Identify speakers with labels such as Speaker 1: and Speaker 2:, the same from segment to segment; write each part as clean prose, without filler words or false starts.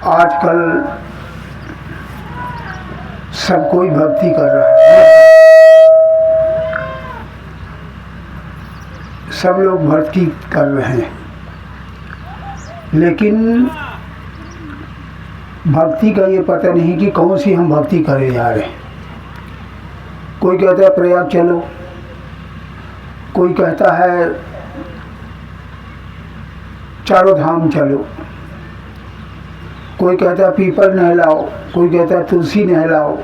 Speaker 1: आजकल सब कोई भक्ति कर रहा है, सब लोग भक्ति कर रहे हैं, लेकिन भक्ति का ये पता नहीं कि कौन सी हम भक्ति करे जा रहे हैं। कोई कहता है प्रयाग चलो, कोई कहता है चारों धाम चलो, कोई कहता है पीपल नहलाओ, कोई कहता है तुलसी नहलाओ,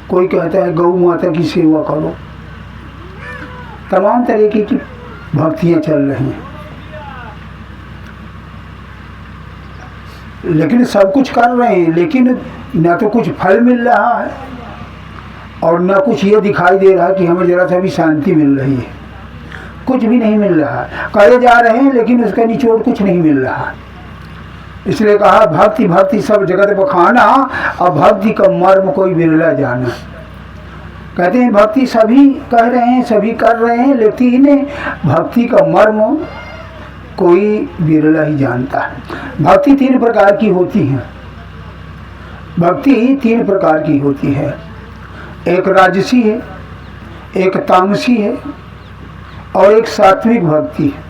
Speaker 1: कोई कहता है गौ माता की सेवा करो। तमाम तरीके की भक्तियाँ चल रही हैं, लेकिन सब कुछ कर रहे हैं, लेकिन न तो कुछ फल मिल रहा है और न कुछ ये दिखाई दे रहा है कि हमें ज़रा सा भी शांति मिल रही है। कुछ भी नहीं मिल रहा है, करे जा रहे हैं लेकिन उसका निचोड़ कुछ नहीं मिल रहा है। इसलिए कहा भक्ति भक्ति सब जगत बखाना, और भक्ति का मर्म कोई बिरला जाना। कहते हैं भक्ति सभी कह रहे हैं, सभी कर रहे हैं, लेकिन भक्ति का मर्म कोई बिरला ही जानता है। भक्ति तीन प्रकार की होती है, भक्ति तीन प्रकार की होती है। एक राजसी है, एक तामसी है और एक सात्विक भक्ति है।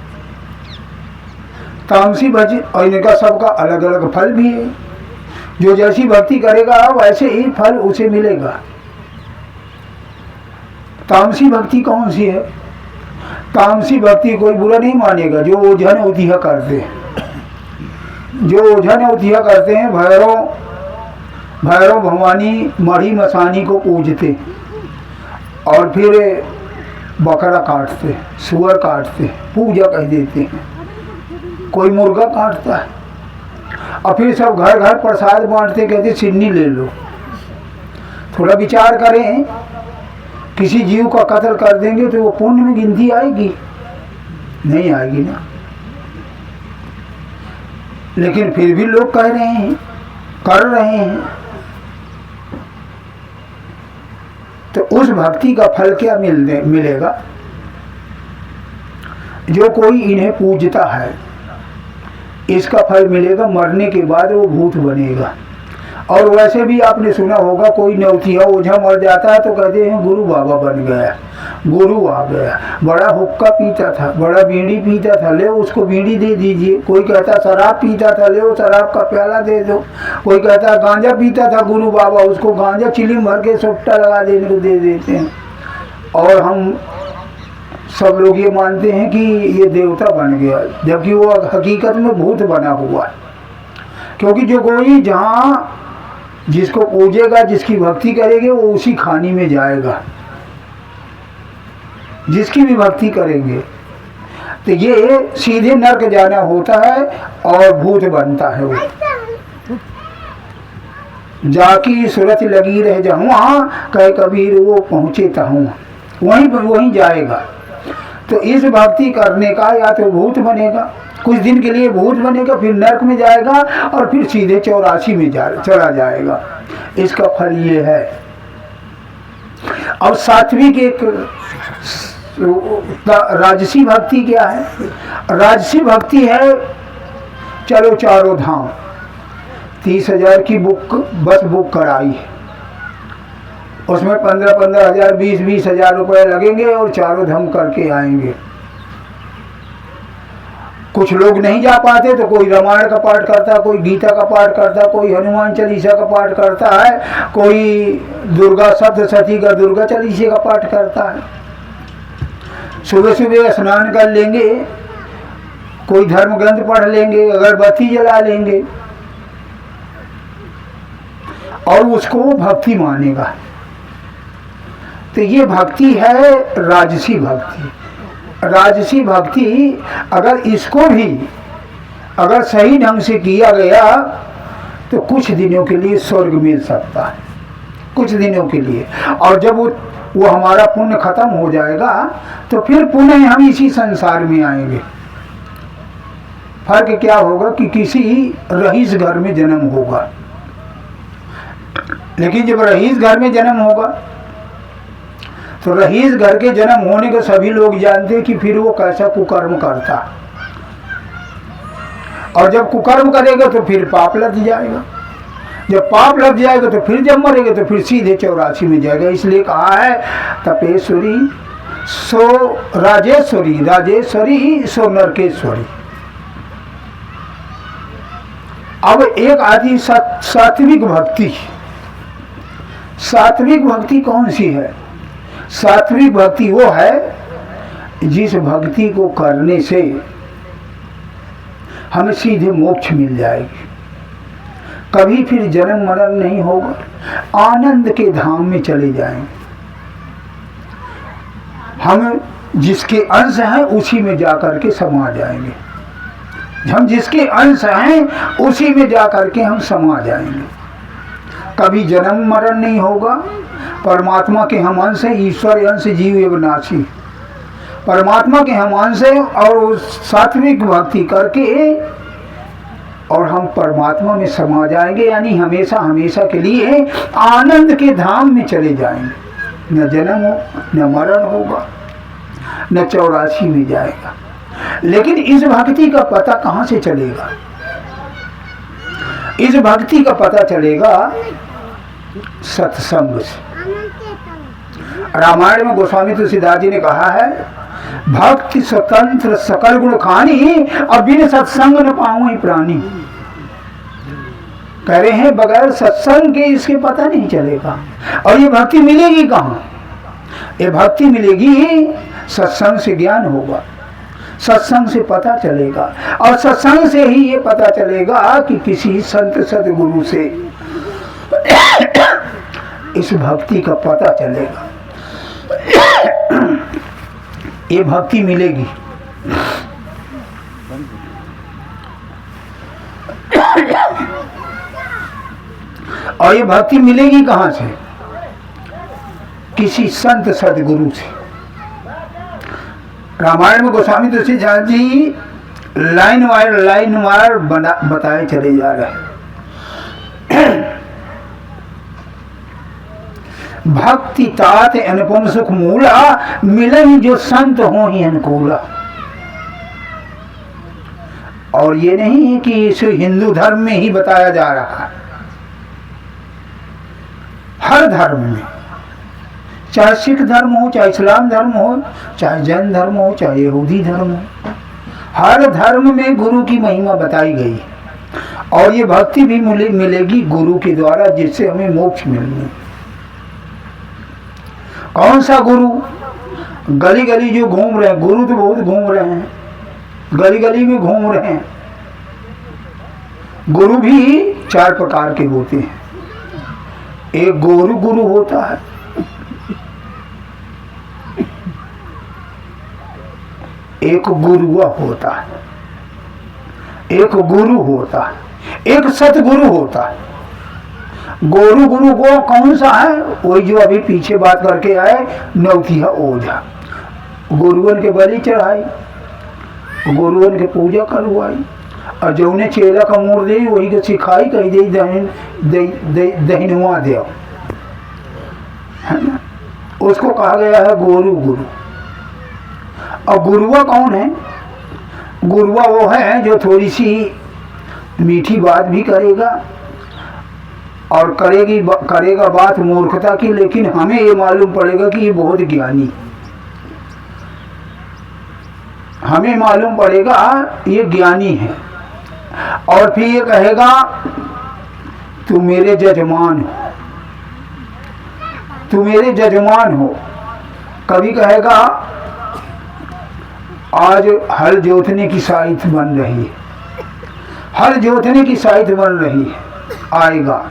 Speaker 1: तामसी भक्ति और इनका सबका अलग अलग फल भी है। जो जैसी भक्ति करेगा वैसे ही फल उसे मिलेगा। तामसी भक्ति कौन सी है? तामसी भक्ति कोई बुरा नहीं मानेगा। जो ओझन उधिया करते हैं, जो ओझन उधिया करते हैं, भैरव भवानी मढ़ी मसानी को पूजते और फिर बकरा काटते, सुअर काटते, पूजा कह देते हैं। कोई मुर्गा काटता है और फिर सब घर घर प्रसाद बांटते, कहते सिन्नी ले लो। थोड़ा विचार करें, किसी जीव का कत्ल कर देंगे तो वो पुण्य में गिनती आएगी? नहीं आएगी ना। लेकिन फिर भी लोग कह रहे हैं, कर रहे हैं, तो उस भक्ति का फल क्या मिलेगा? जो कोई इन्हें पूजता है, इसका फल मिलेगा मरने के बाद वो भूत बनेगा। और वैसे भी आपने सुना होगा, कोई नौतिया ओझा मर जाता है तो कहते हैं गुरु बाबा बन गया, गुरु आ गया। बड़ा हुक्का पीता था, बड़ा बीड़ी पीता था, ले उसको बीड़ी दे दीजिए। कोई कहता शराब पीता था, ले वो शराब का प्याला दे दो। कोई कहता गांजा पीता था गुरु बाबा, उसको गांजा चिलिम भर के सुट्टा लगा देने को दे देते हैं। और हम सब लोग ये मानते हैं कि ये देवता बन गया, जबकि वो हकीकत में भूत बना हुआ है। क्योंकि जो कोई जहाँ जिसको पूजेगा, जिसकी भक्ति करेंगे, वो उसी खानी में जाएगा। जिसकी भी भक्ति करेंगे तो ये सीधे नरक जाना होता है और भूत बनता है। वो जाकी सूरत लगी रह जाऊँ, कह कबीर वो पहुँचे तहूँ, वहीं जाएगा। तो इस भक्ति करने का या तो भूत बनेगा, कुछ दिन के लिए भूत बनेगा, फिर नरक में जाएगा और फिर सीधे 84 में चला जाएगा। इसका फल ये है। और सात्विक एक राजसी भक्ति क्या है? राजसी भक्ति है चलो चारों धाम, 30,000 की बस बुक कराई है, उसमें 15-15 हज़ार 20-20 हज़ार रुपये लगेंगे और चारों धाम करके आएंगे। कुछ लोग नहीं जा पाते तो कोई रामायण का पाठ करता, कोई गीता का पाठ करता, कोई हनुमान चालीसा का पाठ करता है, कोई दुर्गा सप्तशती का दुर्गा चालीसा का पाठ करता है। सुबह सुबह स्नान कर लेंगे, कोई धर्म ग्रंथ पढ़ लेंगे, अगरबत्ती जला लेंगे और उसको भक्ति मानेगा। तो ये भक्ति है राजसी भक्ति। राजसी भक्ति अगर इसको भी अगर सही ढंग से किया गया तो कुछ दिनों के लिए स्वर्ग मिल सकता है, कुछ दिनों के लिए। और जब वो हमारा पुण्य खत्म हो जाएगा तो फिर पुनः हम इसी संसार में आएंगे। फर्क क्या होगा कि किसी रईस घर में जन्म होगा, लेकिन जब रईस घर में जन्म होगा तो रईस घर के जन्म होने को सभी लोग जानते हैं कि फिर वो कैसा कुकर्म करता। और जब कुकर्म करेगा तो फिर पाप लग जाएगा, जब पाप लग जाएगा तो फिर जब मरेगा तो फिर सीधे 84 में जाएगा। इसलिए कहा है तपेश्वरी सो राजेश्वरी, राजेश्वरी सो नरकेश्वरी। अब एक आदि सात्विक भक्ति, सात्विक भक्ति कौन सी है? सात्विक भक्ति वो है जिस भक्ति को करने से हमें सीधे मोक्ष मिल जाएगी, कभी फिर जन्म मरण नहीं होगा, आनंद के धाम में चले जाएंगे। हम जिसके अंश हैं उसी में जाकर के समा जाएंगे, हम जिसके अंश हैं उसी में जाकर के हम समा जाएंगे, कभी जन्म मरण नहीं होगा। परमात्मा के हम अंश हैं, ईश्वर अंश जीव अविनाशी, परमात्मा के हम अंश हैं और सात्विक भक्ति करके और हम परमात्मा में समा जाएंगे, यानी हमेशा हमेशा के लिए आनंद के धाम में चले जाएंगे। न जन्म हो न मरण होगा, न 84 में जाएगा। लेकिन इस भक्ति का पता कहाँ से चलेगा? इस भक्ति का पता चलेगा सत्संग से। रामायण में गोस्वामी तुलसीदास जी ने कहा है, भक्ति स्वतंत्र सकल गुण खानी, और बिन सत्संग न पाऊं प्राणी। कह रहे हैं बगैर सत्संग के इसके पता नहीं चलेगा। और ये भक्ति मिलेगी कहाँ? ये भक्ति मिलेगी सत्संग से, ज्ञान होगा, सत्संग से पता चलेगा, और सत्संग से ही ये पता चलेगा कि किसी संत सदगुरु से इस भक्ति का पता चलेगा, ये भक्ति मिलेगी। और ये भक्ति मिलेगी कहाँ से? किसी संत सदगुरु से। रामायण में गोस्वामी तुलसीदास जी लाइन वार बताए चले जा रहे हैं। भक्ति तात अनुपम सुख मूला, मिलन जो संत हो ही अनुकूला। और ये नहीं है कि इस हिंदू धर्म में ही बताया जा रहा है, हर धर्म में, चाहे सिख धर्म हो, चाहे इस्लाम धर्म हो, चाहे जैन धर्म हो, चाहे यहूदी धर्म हो, हर धर्म में गुरु की महिमा बताई गई। और ये भक्ति भी मिलेगी गुरु के द्वारा, जिससे हमें मोक्ष मिलने। कौन सा गुरु? गली गली जो घूम रहे हैं, गुरु तो बहुत घूम रहे हैं, गली गली में घूम रहे हैं। गुरु भी 4 प्रकार के होते हैं। एक गोरु गुरु होता है, एक गुरुआ होता है, एक गुरु होता है, एक सतगुरु होता है। गोरु गुरु को कौन सा है? वही जो अभी पीछे बात करके आए, नौतिया ओझा। गुरुवन के बलि चढ़ाई, गुरुवन के पूजा करवाई, और जो उन्हें चेला का मोड़ दे वही को सिखाई, कही दहिनुआ दे, है ना? उसको कहा गया है गोरु गुरु। और गुरुआ कौन है? गुरुआ वो है जो थोड़ी सी मीठी बात भी करेगा और करेगा बात मूर्खता की, लेकिन हमें ये मालूम पड़ेगा कि ये बहुत ज्ञानी, हमें मालूम पड़ेगा ये ज्ञानी है। और फिर ये कहेगा तू मेरे जजमान हो, तू मेरे जजमान हो। कभी कहेगा आज हल जोतने की साइट बन रही है, हल जोतने की साइट बन रही है, आएगा।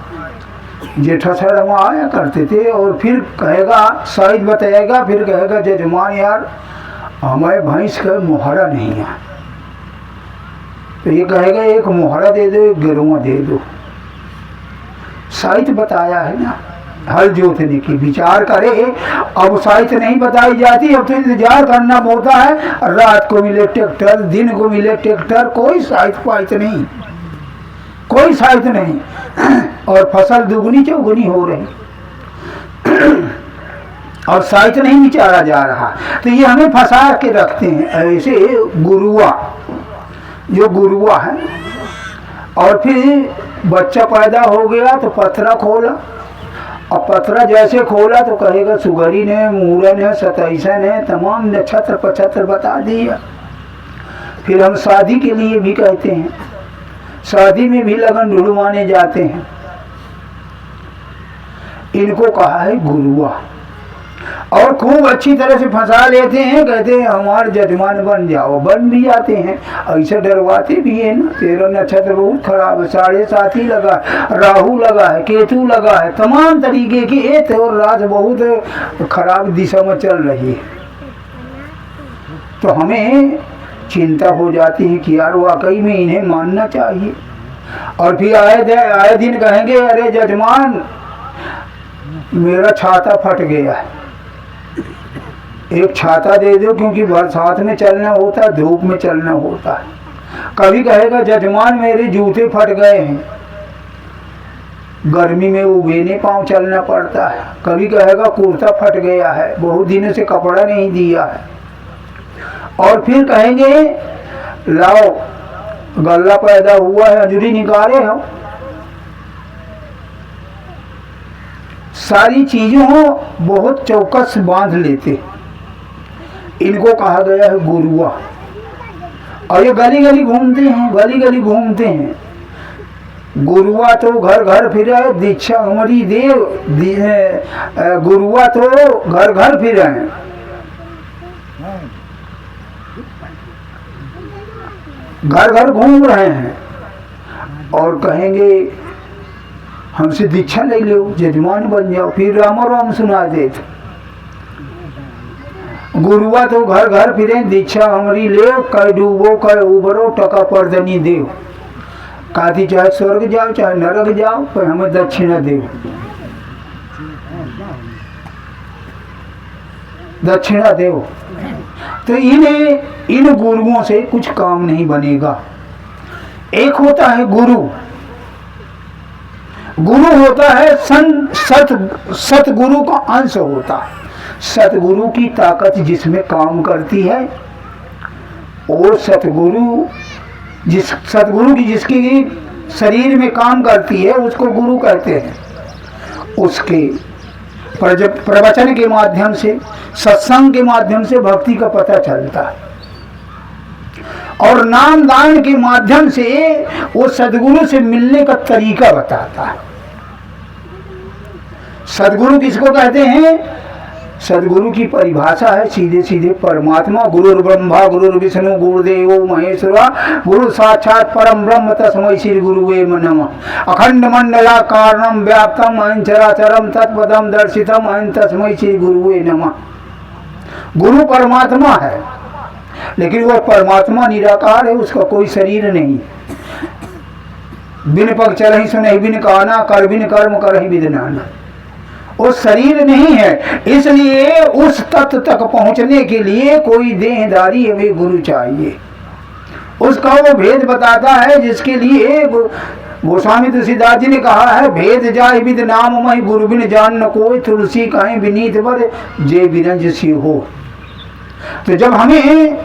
Speaker 1: जेठासर हम आया करते थे, और फिर कहेगा साइज बताएगा, फिर कहेगा जजमान यार हमारे भैंस का मुहरा नहीं है, तो ये कहेगा एक मुहरा दे दो, एक गिरुआ दे दो। साइट बताया है ना, हल जोतने की विचार करे। अब साइट नहीं बताई जाती, अब तो इंतजार करना पड़ता है, रात को मिले ट्रैक्टर, दिन को मिले ट्रैक्टर, कोई साइट पाइट नहीं, कोई साइट नहीं, और फसल दुगनी चौगुनी हो रही और साइट नहीं विचारा जा रहा। तो ये हमें फंसा के रखते हैं। ऐसे गुरुआ, जो गुरुआ है और फिर बच्चा पैदा हो गया तो पथरा खोला, और पथरा जैसे खोला तो कहेगा सुगरी ने, मूरन है, सतैसन है, तमाम नक्षत्र पचत्र बता दिया। फिर हम शादी के लिए भी कहते हैं, शादी में भी लगन ढूंढवाने जाते हैं। इनको कहा है गुरुआ, और खूब अच्छी तरह से फंसा लेते हैं, कहते हैं हमारे जजमान बन जाओ, बन भी जाते हैं। ऐसे डरवाते भी है ना। 13 नक्षत्र बहुत खराब है, 7.5 लगा है, राहु लगा है, केतु लगा है, तमाम तरीके की एक और रात बहुत खराब दिशा में चल रही है। तो हमें चिंता हो जाती है कि यार वाकई में इन्हें मानना चाहिए। और फिर आए दिन कहेंगे अरे जजमान मेरा छाता फट गया है, एक छाता दे दो, क्योंकि बरसात में चलना होता है, धूप में चलना होता है। कभी कहेगा जजमान मेरे जूते फट गए हैं, गर्मी में उबेने पांव चलना पड़ता है। कभी कहेगा कुर्ता फट गया है, बहुत दिनों से कपड़ा नहीं दिया है। और फिर कहेंगे लाओ गल्ला पैदा हुआ है, अंजुरी निकाले हो। सारी चीजों बहुत चौकस बांध लेते, इनको कहा गया है गुरुआ। और ये गली गली घूमते हैं, गली गली घूमते हैं। गुरुआ तो घर घर फिरे, दीक्षा हमारी देव, गुरुआ तो घर घर फिरे, घर घर घूम रहे हैं। और कहेंगे हमसे दीक्षा ले लो, जजमान बन जाओ, फिर राम राम सुना देते। गुरुआ तो घर घर फिरे, दीक्षा हमारी ले, कह डूबो कह उबरो, टका पर्दनी देव। कहती चाहे स्वर्ग जाओ चाहे नरक जाओ, पर हमें दक्षिणा देव, दक्षिणा देव। तो इन गुरुओं से कुछ काम नहीं बनेगा। एक होता है गुरु, गुरु होता है सतगुरु का अंश होता है। सतगुरु की ताकत जिसमें काम करती है, और सतगुरु की जिसकी शरीर में काम करती है उसको गुरु कहते हैं। उसके प्रवचन के माध्यम से, सत्संग के माध्यम से भक्ति का पता चलता है, और नाम दान के माध्यम से वो सदगुरु से मिलने का तरीका बताता है। सदगुरु किसको कहते हैं? सदगुरु की परिभाषा है सीधे सीधे परमात्मा। गुरुर् ब्रह्मा गुरुर्विष्णु गुरुदेवो महेश्वरा, गुरु साक्षात परम ब्रह्म तस्मै श्री गुरुवे नमः। अखंड मंडलाकारं व्याप्तम अहं चराचरं तत्पदं दर्शितम अहं तस्मै श्री गुरुवे नमः। गुरु परमात्मा है, लेकिन वह परमात्मा निराकार है, उसका कोई शरीर नहीं। बिन पग चलहि सुनहि बिन काना, कर बिन कर्म करहि बिन नाना। वो शरीर नहीं है, इसलिए उस तत्व तक पहुंचने के लिए कोई देहधारी हमें गुरु चाहिए। उसका वो भेद बताता है जिसके लिए गोस्वामी तुलसीदास जी ने कहा है, भेद जाय विद नाम महि गुरु बिन जान न कोई, तुलसी कहीं विनीत बर जे बिरंज सी हो। तो जब हमें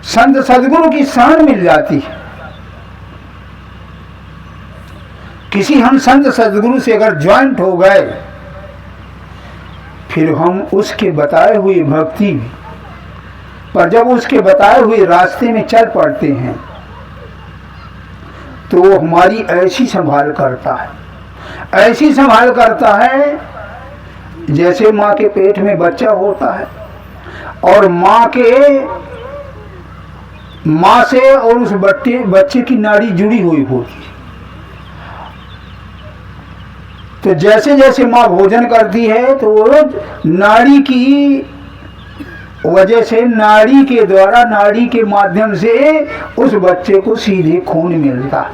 Speaker 1: संत सदगुरु की शरण मिल जाती है, किसी हम संत सदगुरु से अगर ज्वाइंट हो गए, फिर हम उसके बताए हुए भक्ति पर जब उसके बताए हुए रास्ते में चल पड़ते हैं, तो वो हमारी ऐसी संभाल करता है, ऐसी संभाल करता है जैसे माँ के पेट में बच्चा होता है, और माँ से और उस बच्चे की नाड़ी जुड़ी हुई होती है। तो जैसे जैसे माँ भोजन करती है, तो वो नाड़ी की वजह से, नाड़ी के द्वारा, नाड़ी के माध्यम से उस बच्चे को सीधे खून मिलता है।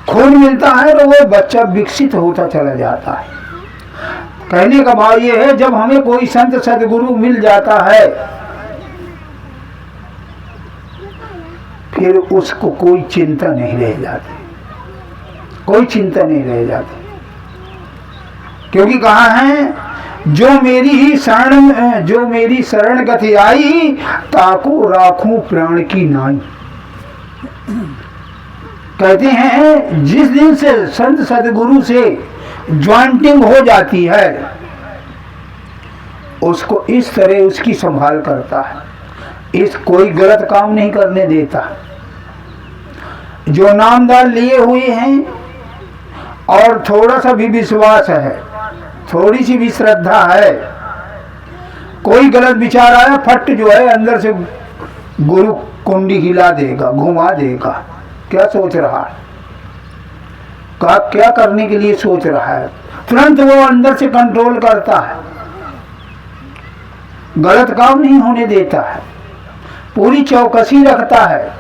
Speaker 1: खून मिलता है तो वो बच्चा विकसित होता चला जाता है। कहने का भाव ये है, जब हमें कोई संत सदगुरु मिल जाता है, फिर उसको कोई चिंता नहीं रह जाती, कोई चिंता नहीं रह जाती। क्योंकि कहा है, जो मेरी शरण गति आई, ताको राखूं प्राण की नाई। कहते हैं जिस दिन से संत सदगुरु से ज्वाइंटिंग हो जाती है उसको इस तरह उसकी संभाल करता है, इस कोई गलत काम नहीं करने देता। जो नामदार लिए हुए हैं और थोड़ा सा भी विश्वास है, थोड़ी सी भी श्रद्धा है, कोई गलत विचार आया फट जो है अंदर से गुरु कुंडी हिला देगा, घुमा देगा। क्या सोच रहा है, क्या करने के लिए सोच रहा है, तुरंत वो अंदर से कंट्रोल करता है, गलत काम नहीं होने देता है, पूरी चौकसी रखता है।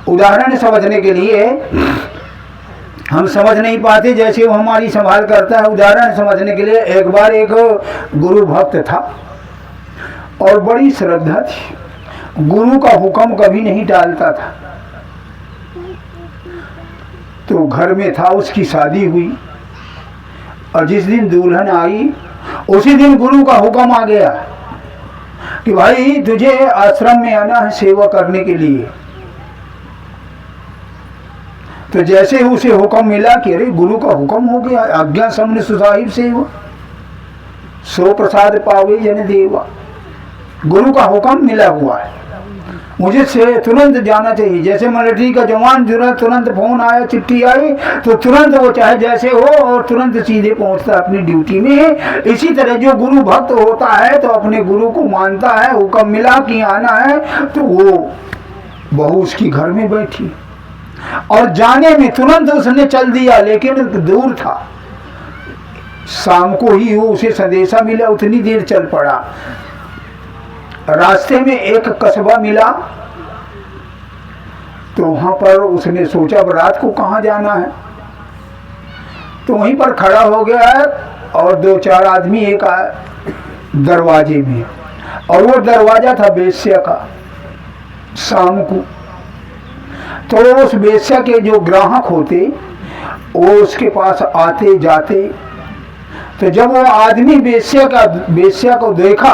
Speaker 1: उदाहरण समझने के लिए हम समझ नहीं पाते जैसे वो हमारी संभाल करता है। उदाहरण समझने के लिए एक बार एक गुरु भक्त था और बड़ी श्रद्धा थी, गुरु का हुक्म कभी नहीं टालता था। तो घर में था, उसकी शादी हुई और जिस दिन दुल्हन आई उसी दिन गुरु का हुक्म आ गया कि भाई तुझे आश्रम में आना है सेवा करने के लिए। तो जैसे उसे हुक्म मिला कि अरे गुरु का हुक्म हो गया, आज्ञा सामने सुसाहिब सेवा सो प्रसाद पावे जन देवा, गुरु का हुक्म मिला हुआ है, मुझे से तुरंत जाना चाहिए। जैसे मिलिट्री का जवान तुरंत फोन आया, चिट्ठी आई तो तुरंत वो चाहे जैसे हो और तुरंत सीधे पहुंचता अपनी ड्यूटी में। इसी तरह जो गुरु भक्त होता है तो अपने गुरु को मानता है, हुक्म मिला कि आना है तो वो बहू उसकी घर में बैठी और जाने में तुरंत उसने चल दिया, लेकिन दूर था, शाम को ही वो उसे संदेशा मिला, उतनी देर चल पड़ा। रास्ते में एक कस्बा मिला तो वहां पर उसने सोचा रात को कहाँ जाना है, तो वहीं पर खड़ा हो गया है और दो चार आदमी एक दरवाजे में, और वो दरवाजा था बेश्या का। शाम को तो उस बेश्या के जो ग्राहक होते वो उसके पास आते जाते, तो जब वो आदमी बेश्या को देखा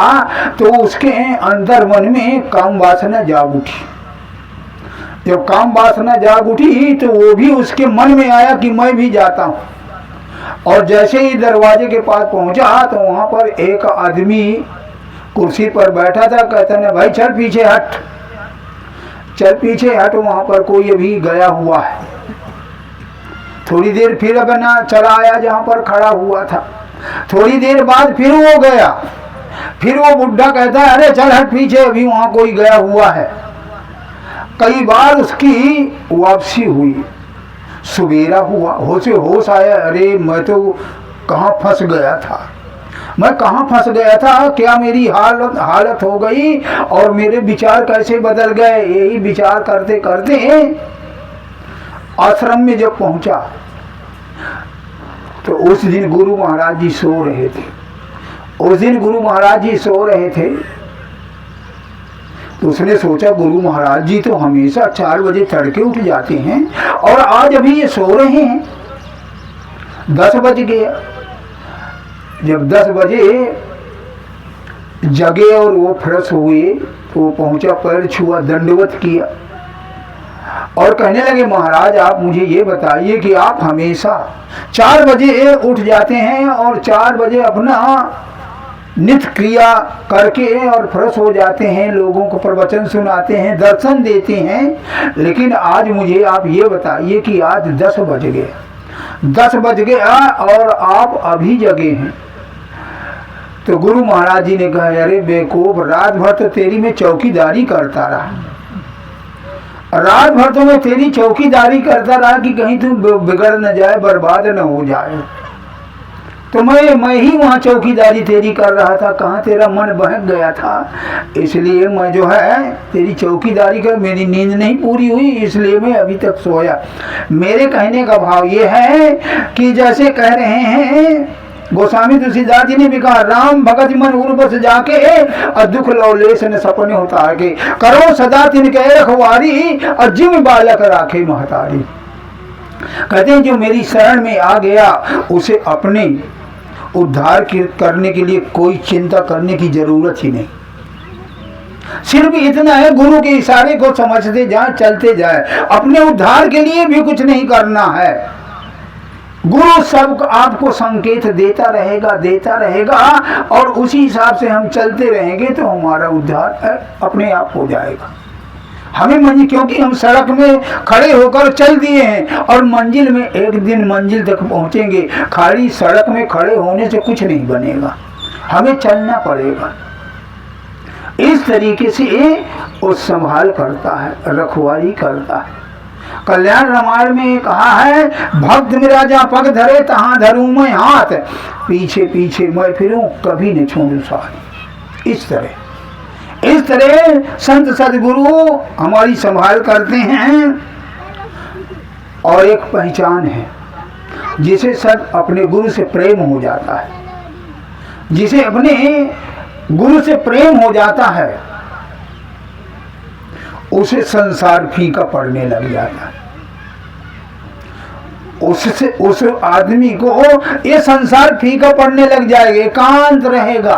Speaker 1: तो उसके अंदर मन में काम वासना जाग उठी। जब काम वासना जाग उठी तो वो भी उसके मन में आया कि मैं भी जाता हूँ। और जैसे ही दरवाजे के पास पहुंचा तो वहां पर एक आदमी कुर्सी पर बैठा था, कहता ना भाई चल पीछे हट, चल पीछे हट, वहां पर कोई अभी गया हुआ है। थोड़ी देर फिर अपना चला आया जहां पर खड़ा हुआ था, थोड़ी देर बाद फिर वो गया, फिर वो बुढ़ा कहता है अरे चल हट पीछे, अभी वहां कोई गया हुआ है। कई बार उसकी वापसी हुई, सुबेरा हुआ, होश आया, अरे मैं तो कहाँ फंस गया था, मैं कहाँ फंस गया था, क्या मेरी हालत हो गई और मेरे विचार कैसे बदल गए। यही विचार करते करते आश्रम में जब पहुंचा तो उस दिन गुरु महाराज जी सो रहे थे। उस दिन गुरु महाराज जी सो रहे थे तो उसने सोचा गुरु महाराज जी तो हमेशा 4 बजे तड़के उठ जाते हैं और आज अभी ये सो रहे हैं। 10 बज गया। जब 10 बजे जगे और वो फ्रेश हुए तो वो पहुंचा, पैर छुआ, दंडवत किया और कहने लगे महाराज आप मुझे ये बताइए कि आप हमेशा 4 बजे उठ जाते हैं और 4 बजे अपना नित्य क्रिया करके और फ्रेश हो जाते हैं, लोगों को प्रवचन सुनाते हैं, दर्शन देते हैं, लेकिन आज मुझे आप ये बताइए कि आज 10 बज गए, 10 बज गया और आप अभी जगे हैं। तो गुरु महाराज जी ने कहा अरे बेवकूफ, रात भर तो तेरी मैं चौकीदारी करता रहा, रात भर तो मैं तेरी चौकीदारी करता रहा कि कहीं तू बिगड़ न जाए, बर्बाद न हो जाए। तो मैं ही वहाँ चौकीदारी तेरी कर रहा था, कहाँ तेरा मन बहक गया था, इसलिए मैं जो है तेरी चौकीदारी कर, मेरी नींद नहीं पूरी हुई इसलिए मैं अभी तक सोया। मेरे कहने का भाव ये है कि जैसे कह रहे हैं गोस्वामी तुलसीदास जी ने भी कहा राम भगत मन उर्वश जाके और दुख लौलेश न सपने होता के, करो सदा तिनके रखवारी और जिम बालक राखे महतारी। कहते हैं जो मेरी शरण में आ गया उसे अपने उद्धार करने के लिए कोई चिंता करने की जरूरत ही नहीं। सिर्फ इतना है, गुरु के इशारे को समझते जाए, चलते जाए। अपने उद्धार के लिए भी कुछ नहीं करना है। गुरु सब आपको संकेत देता रहेगा और उसी हिसाब से हम चलते रहेंगे तो हमारा उद्धार अपने आप हो जाएगा। हमें मंजिल, क्योंकि हम सड़क में खड़े होकर चल दिए हैं और मंजिल में एक दिन मंजिल तक पहुंचेंगे। खाली सड़क में खड़े होने से कुछ नहीं बनेगा, हमें चलना पड़ेगा। इस तरीके से वो संभाल करता है, रखवाली करता है। कल्याण रामायण में कहा है, भक्त मेरा जहाँ पग धरे तहाँ धरूं मैं हाथ, पीछे पीछे मैं फिरूं कभी न छोड़ूं साथ। इस तरह संत सदगुरु हमारी संभाल करते हैं। और एक पहचान है, जिसे सब अपने गुरु से प्रेम हो जाता है, जिसे अपने गुरु से प्रेम हो जाता है, उसे संसार फीका पड़ने लग जाता है। उससे उस आदमी को ये संसार फीका पड़ने लग जाएगा। एकांत रहेगा,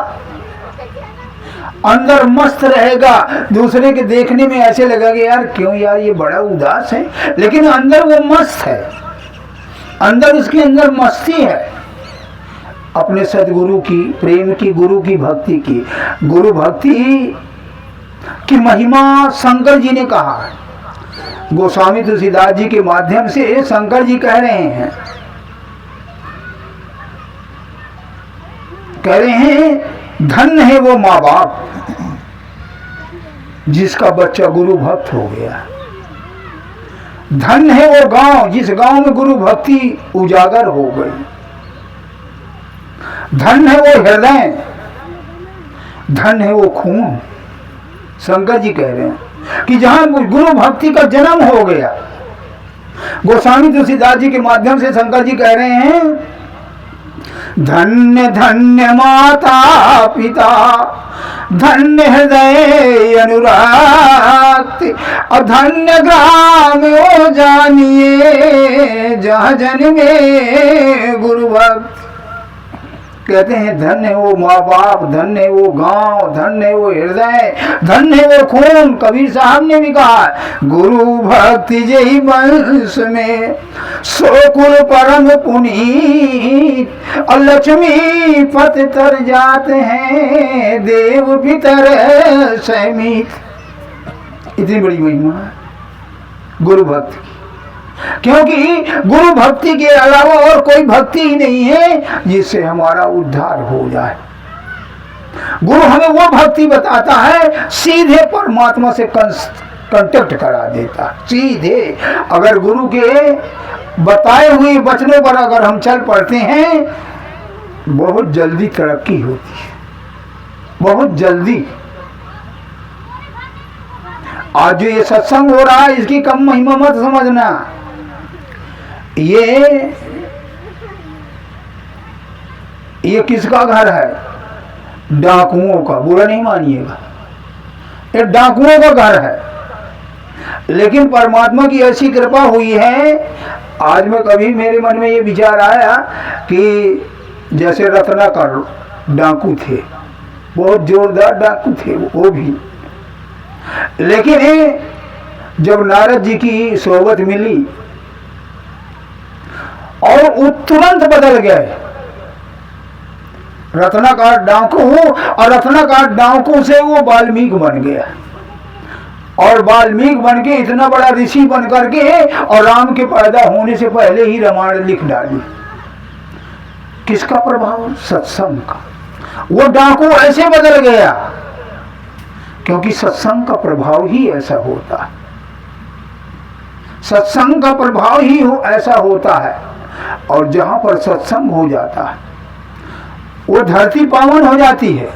Speaker 1: अंदर मस्त रहेगा। दूसरे के देखने में ऐसे लगेगा यार क्यों यार ये बड़ा उदास है, लेकिन अंदर वो मस्त है, अंदर उसके अंदर मस्ती है। अपने सदगुरु की प्रेम की, गुरु की भक्ति की, गुरु भक्ति की महिमा शंकर जी ने कहा है। गोस्वामी तुलसीदास जी के माध्यम से शंकर जी कह रहे हैं धन्य है वो माँ बाप जिसका बच्चा गुरु भक्त हो गया। धन्य है वो गांव जिस गांव में गुरु भक्ति उजागर हो गई। धन्य है वो हृदय, धन्य है वो खून। शंकर जी कह रहे हैं कि जहां गुरु भक्ति का जन्म हो गया। गोस्वामी तुलसीदास जी के माध्यम से शंकर जी कह रहे हैं, धन्य धन्य माता पिता, धन्य हृदय अनुराग, और धन्य ग्राम ओ जानिए जहाँ जन्मे गुरु भक्त। कहते हैं धन्य वो माँ बाप, धन्य वो गांव, धन्य वो हृदय, धन्य वो खून। कबीर साहब ने भी कहा, गुरु भक्ति जय वंश में सो कुल परम पुनीत, और लक्ष्मी पत तर जाते हैं देव भीतर सैमित। इतनी बड़ी महिमा है गुरु भक्ति, क्योंकि गुरु भक्ति के अलावा और कोई भक्ति ही नहीं है जिससे हमारा उद्धार हो जाए। गुरु हमें वो भक्ति बताता है, सीधे परमात्मा से कांटेक्ट करा देता। सीधे अगर गुरु के बताए हुए वचनों पर अगर हम चल पड़ते हैं, बहुत जल्दी तरक्की होती है, बहुत जल्दी। आज जो ये सत्संग हो रहा है इसकी कम महिमा मत समझना। ये किसका घर है? डाकुओं का। बुरा नहीं मानिएगा, ये डाकुओं का घर है। लेकिन परमात्मा की ऐसी कृपा हुई है, आज में कभी मेरे मन में ये विचार आया कि जैसे रत्नाकर डाकू थे, बहुत जोरदार डाकू थे वो भी, लेकिन जब नारद जी की सोबत मिली और वो तुरंत बदल गए। रत्नाकर डाकू, और रत्नाकर डाकू से वो वाल्मीकि बन गया, और वाल्मीकि बन के इतना बड़ा ऋषि बन करके और राम के पैदा होने से पहले ही रामायण लिख डाली। किसका प्रभाव? सत्संग का। वो डाकू ऐसे बदल गया क्योंकि सत्संग का प्रभाव ही ऐसा होता है। सत्संग का प्रभाव ही ऐसा होता है, और जहां पर सत्संग हो जाता है वो धरती पावन हो जाती है।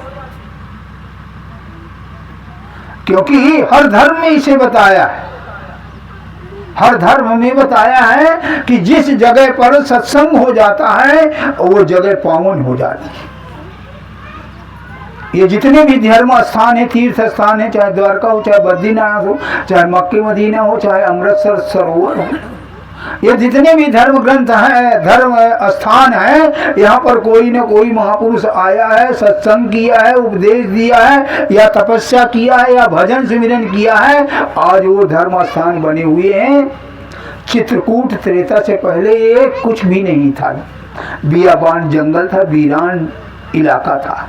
Speaker 1: क्योंकि हर धर्म में इसे बताया है, हर धर्म में बताया है कि जिस जगह पर सत्संग हो जाता है वो जगह पावन हो जाती है। ये जितने भी धर्म स्थान है, तीर्थ स्थान है, चाहे द्वारका हो, चाहे बद्रीनाथ हो, चाहे मक्के मदीना हो, चाहे अमृतसर सरोवर हो, ये जितने भी धर्म ग्रंथ हैं, धर्म स्थान है, यहाँ पर कोई न कोई महापुरुष आया है, सत्संग किया है, उपदेश दिया है, या तपस्या किया है, या भजन सिमरन किया है। आज वो धर्म स्थान बने हुए हैं। चित्रकूट त्रेता से पहले ये कुछ भी नहीं था, बियाबान जंगल था, वीरान इलाका था।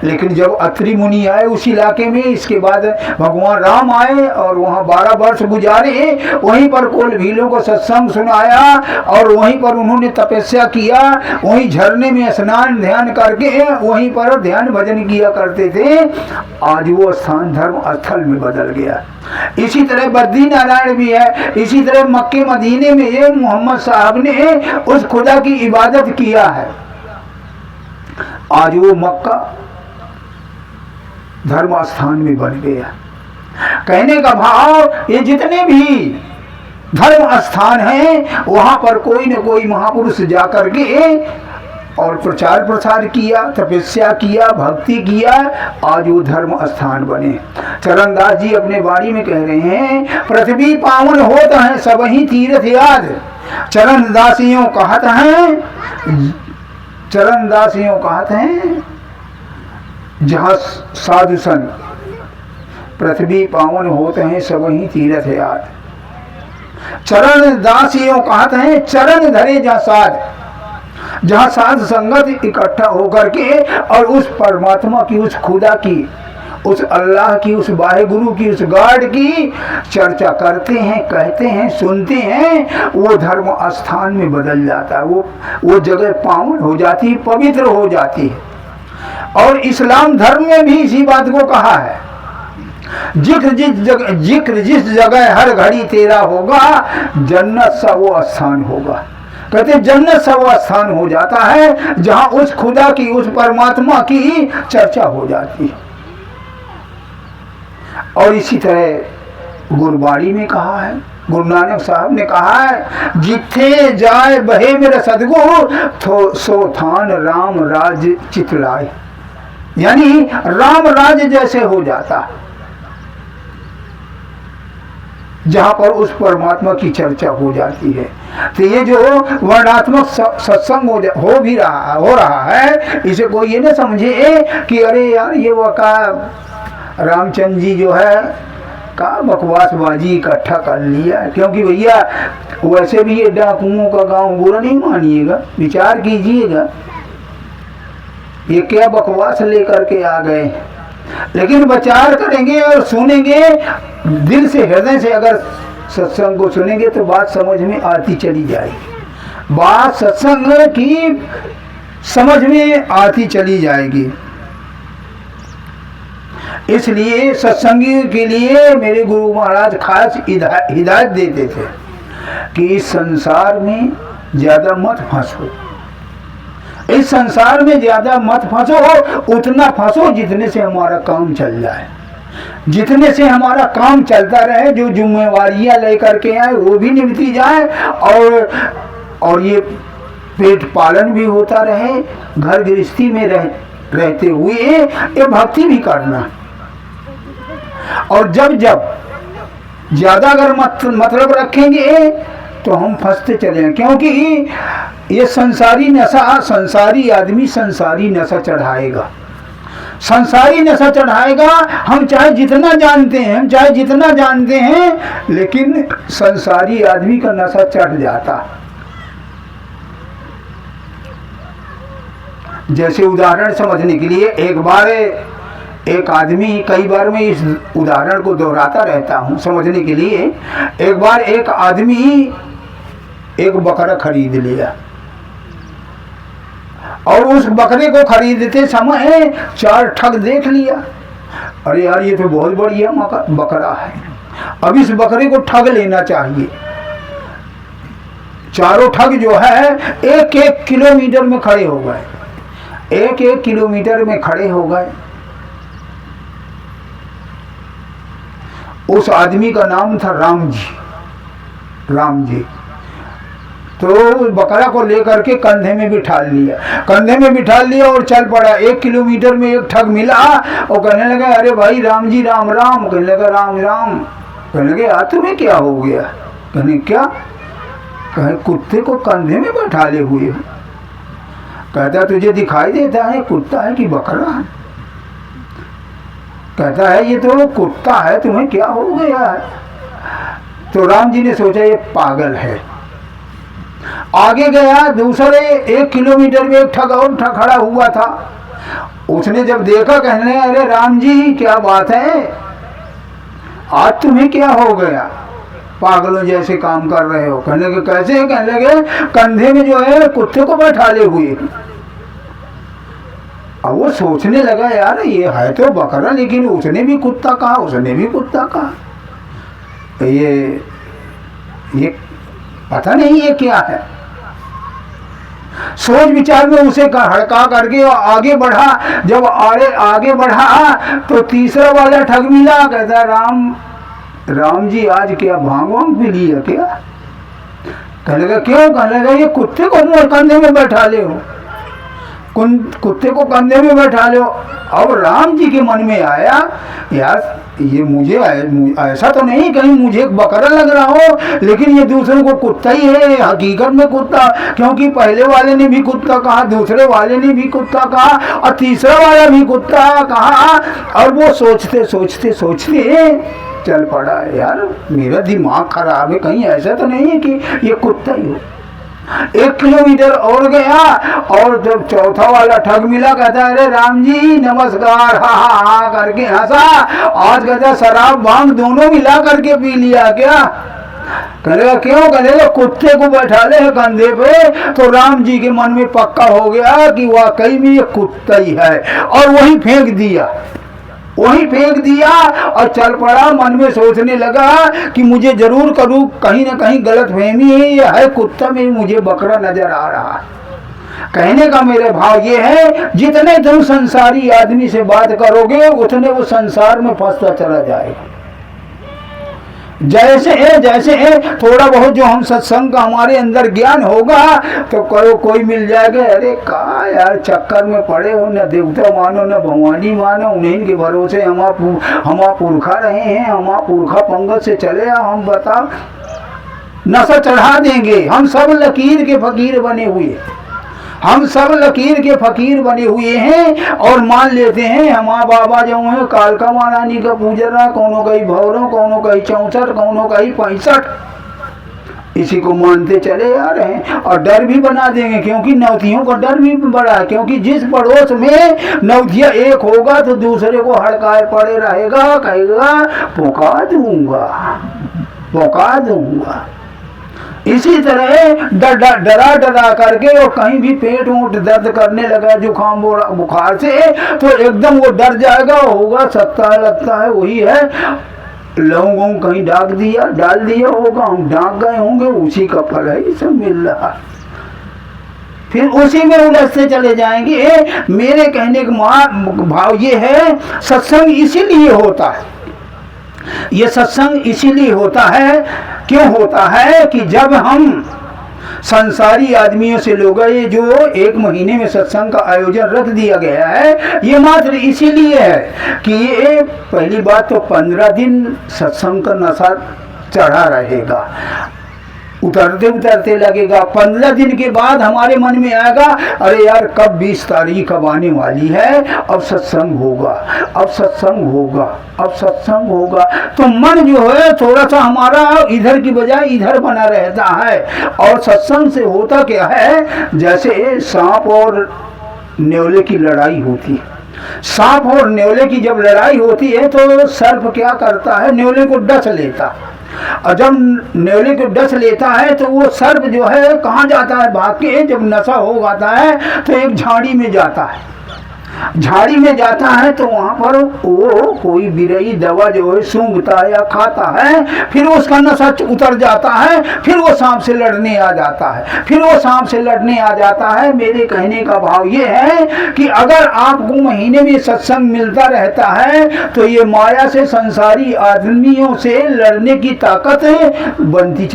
Speaker 1: लेकिन जब अत्रि मुनि आए उस इलाके में, इसके बाद भगवान राम आए और वहाँ 12 वर्ष गुजारे, वहीं पर कोल भीलों को सत्संग सुनाया और वहीं पर उन्होंने तपस्या किया, वहीं झरने में स्नान ध्यान करके वहीं पर ध्यान भजन किया करते थे। आज वो स्थान धर्म स्थल में बदल गया। इसी तरह बद्री नारायण भी है, इसी तरह मक्के मदीने में ये मोहम्मद साहब ने उस खुदा की इबादत किया है। आज वो मक्का धर्म स्थान में बन गया। कहने का भाव, ये जितने भी धर्म स्थान हैं वहां पर कोई न कोई महापुरुष जाकर के और प्रचार प्रसार किया, तपस्या किया, भक्ति किया, आज वो धर्म स्थान बने। चरणदास जी अपने वाणी में कह रहे हैं, पृथ्वी पावन होता है सब ही तीर्थ याद। चरणदासियों कहत हैं, चरणदासियों कहत हैं, जहाँ साधु संत पृथ्वी पावन होते हैं सब ही तीर्थ याद। चरण दासियों कहते हैं, चरण धरे जहाँ साध, जहाँ साध संगत इकट्ठा होकर के और उस परमात्मा की, उस खुदा की, उस अल्लाह की, उस वाहिगुरु की, उस गॉड की चर्चा करते हैं, कहते हैं, सुनते हैं, वो धर्म स्थान में बदल जाता है। वो जगह पावन हो जाती है, पवित्र हो जाती है। और इस्लाम धर्म में भी इसी बात को कहा है, जिक्र जिस जगह हर घड़ी तेरा होगा, जन्नत सा वो स्थान होगा। कहते जन्नत सा वो स्थान हो जाता है जहां उस खुदा की, उस परमात्मा की चर्चा हो जाती है। और इसी तरह गुरबाणी में कहा है, गुरु नानक साहब ने कहा है, जिथे जाए बहे मेरा सदगुरु सो थान राम राज चितलाए। यानी राम राज जैसे हो जाता, जहां पर उस परमात्मा की चर्चा हो जाती है। तो ये जो वर्णात्मक सत्संग हो रहा है, इसे कोई ये न समझे कि अरे यार ये वो का रामचंद्र जी जो है का बकवासबाजी इकट्ठा कर लिया। क्योंकि भैया वैसे भी ये डाकुओं का गांव बुरा नहीं मानिएगा, विचार कीजिएगा, ये क्या बकवास लेकर के आ गए। लेकिन विचार करेंगे और सुनेंगे दिल से, हृदय से, अगर सत्संग को सुनेंगे तो बात समझ में आती चली जाएगी, बात सत्संग की समझ में आती चली जाएगी। इसलिए सत्संगी के लिए मेरे गुरु महाराज खास हिदायत देते थे कि इस संसार में ज्यादा मत फंसो, इस संसार में ज्यादा मत फंसो, उतना फंसो जितने से हमारा काम चल जाए, जितने से हमारा काम चलता रहे, जो जिम्मेवारियां लेकर के आए वो भी निभती जाए और ये पेट पालन भी होता रहे, घर गृहस्थी में रहते हुए ये भक्ति भी करना। और जब ज्यादा अगर मतलब रखेंगे तो हम फंसते चले, क्योंकि ये संसारी नशा, संसारी आदमी संसारी नशा चढ़ाएगा, संसारी नशा चढ़ाएगा। हम चाहे जितना जानते हैं, हम चाहे जितना जानते हैं, लेकिन संसारी आदमी का नशा चढ़ जाता। जैसे उदाहरण समझने के लिए, एक बार एक आदमी, कई बार मैं इस उदाहरण को दोहराता रहता हूँ समझने के लिए। एक बार एक आदमी एक बकरा खरीद लिया और उस बकरे को खरीदते समय 4 ठग देख लिया। अरे यार ये तो बहुत बढ़िया बकरा है, अब इस बकरे को ठग लेना चाहिए। चारों ठग जो है 1-1 किलोमीटर में खड़े हो गए, 1-1 किलोमीटर में खड़े हो गए। उस आदमी का नाम था राम जी। तो बकरा को लेकर के कंधे में बिठा लिया और चल पड़ा। 1 किलोमीटर में एक ठग मिला और कहने लगा, अरे भाई राम जी राम राम। कहने लगा राम राम। कहने लगे यार तुम्हें क्या हो गया? कहने क्या? कहे कुत्ते को कंधे में बैठा ले हुए हो। कहता तुझे दिखाई देता है कुत्ता है कि बकरा है? कहता है ये तो कुत्ता है, तुम्हें क्या हो गया है? तो राम जी ने सोचा ये पागल है। आगे गया, दूसरे 1 किलोमीटर में एक ठग और खड़ा हुआ था। उसने जब देखा, कहने अरे राम जी क्या बात है, आज तुम्हें क्या हो गया, पागलों जैसे काम कर रहे हो? कहने लगे कैसे? कहने लगे कंधे में जो है कुत्ते को बैठा ले हुए। अब वो सोचने लगा यार ये है तो बकरा, लेकिन उसने भी कुत्ता कहा, उसने भी कुत्ता कहा, ये पता नहीं ये क्या है। सोच विचार में उसे हड़का करके आगे बढ़ा। जब आगे बढ़ा तो तीसरा वाला ठग मिला। कहता राम जी आज क्या भांग वांग पी लिया क्या? कहने लगा क्यों? कहने लगा ये कुत्ते को कंधे में बैठा ले हो, कुत्ते को कंधे में बैठा लो। अब राम जी के मन में आया यार ये मुझे ऐसा तो नहीं कहीं मुझे बकरा लग रहा हो, लेकिन ये दूसरे को कुत्ता ही है, हकीकत में कुत्ता, क्योंकि पहले वाले ने भी कुत्ता कहा, दूसरे वाले ने भी कुत्ता कहा और तीसरा वाला भी कुत्ता कहा। और वो सोचते सोचते सोचते चल पड़ा यार मेरा दिमाग खराब है, कहीं ऐसा तो नहीं है कि ये कुत्ता ही हो। 1 किलोमीटर और गया और जब चौथा वाला ठग मिला, कहता अरे राम जी नमस्कार, हा हा हा करके हंसा। आज कहता शराब भांग दोनों मिला करके पी लिया क्या? कहेगा क्यों? कहेगा कुत्ते को बैठा ले कंधे पे। तो राम जी के मन में पक्का हो गया कि वाकई में ये कुत्ता ही है, और वही फेंक दिया और चल पड़ा। मन में सोचने लगा कि मुझे जरूर करूँ, कहीं ना कहीं गलत फहमी है, ये है कुत्ता में मुझे बकरा नजर आ रहा है। कहने का मेरे भाव ये है जितने तुम संसारी आदमी से बात करोगे उतने वो संसार में फंसता चला जाएगा। जैसे थोड़ा बहुत जो हम सत्संग का हमारे अंदर ज्ञान होगा तो कोई मिल जाएगा, अरे कहा यार चक्कर में पड़े हो, न देवता मानो न भगवानी मानो, उन्हीं के भरोसे हमारा पुरखा रहे हैं, हमारा पुरखा पंगत से चले हम बताओ नशा चढ़ा देंगे। हम सब लकीर के फकीर बने हुए हैं और मान लेते हैं हमारा बाबा जो है कालका महारानी का पूजरा, कोनो कहीं भौरों, कोनो कहीं 64, कोनो कहीं 65, इसी को मानते चले आ रहे हैं। और डर भी बना देंगे, क्योंकि नौतियों का डर भी बड़ा है, क्योंकि जिस पड़ोस में नौतिया एक होगा तो दूसरे को हड़काए पड़े रहेगा, कहेगा पौका दूंगा। इसी तरह डरा करके और कहीं भी पेट वोट दर्द करने लगा जुकाम बुखार से तो एकदम वो डर जाएगा, होगा लगता है वही है, लौंगों कहीं डाल दिया होगा, हम डाक गए होंगे, उसी का फल है ये सब मिल रहा। फिर उसी में उलझते चले जाएंगे। मेरे कहने का भाव ये है सत्संग इसीलिए होता है, ये सत्संग इसीलिए होता है, क्यों होता है कि जब हम संसारी आदमियों से लोग ये जो 1 महीने में सत्संग का आयोजन रख दिया गया है, ये मात्र इसीलिए है कि ये पहली बात तो 15 दिन सत्संग का नशा चढ़ा रहेगा, उतरते लगेगा। 15 दिन के बाद हमारे मन में आएगा अरे यार कब 20 तारीख कब आने वाली है, अब सत्संग होगा। तो मन जो है थोड़ा सा हमारा इधर की बजाय इधर बना रहता है। और सत्संग से होता क्या है, जैसे सांप और न्योले की लड़ाई होती है। सांप और न्योले की जब लड़ाई होती है तो सर्प क्या करता है, न्योले को डस लेता है, और जब न्योले को डस लेता है तो वो सर्प जो है कहाँ जाता है भाग के, जब नशा हो जाता है तो एक झाड़ी में जाता है तो वहाँ पर वो कोई बिरई दवा जो है सूंघता है या खाता है, फिर उसका नशा उतर जाता है, फिर वो सांप से लड़ने आ जाता है। मेरे कहने का भाव ये है कि अगर आपको महीने में सत्संग मिलता रहता है तो ये माया से संसारी आदमियों से लड़ने की ताकत बनती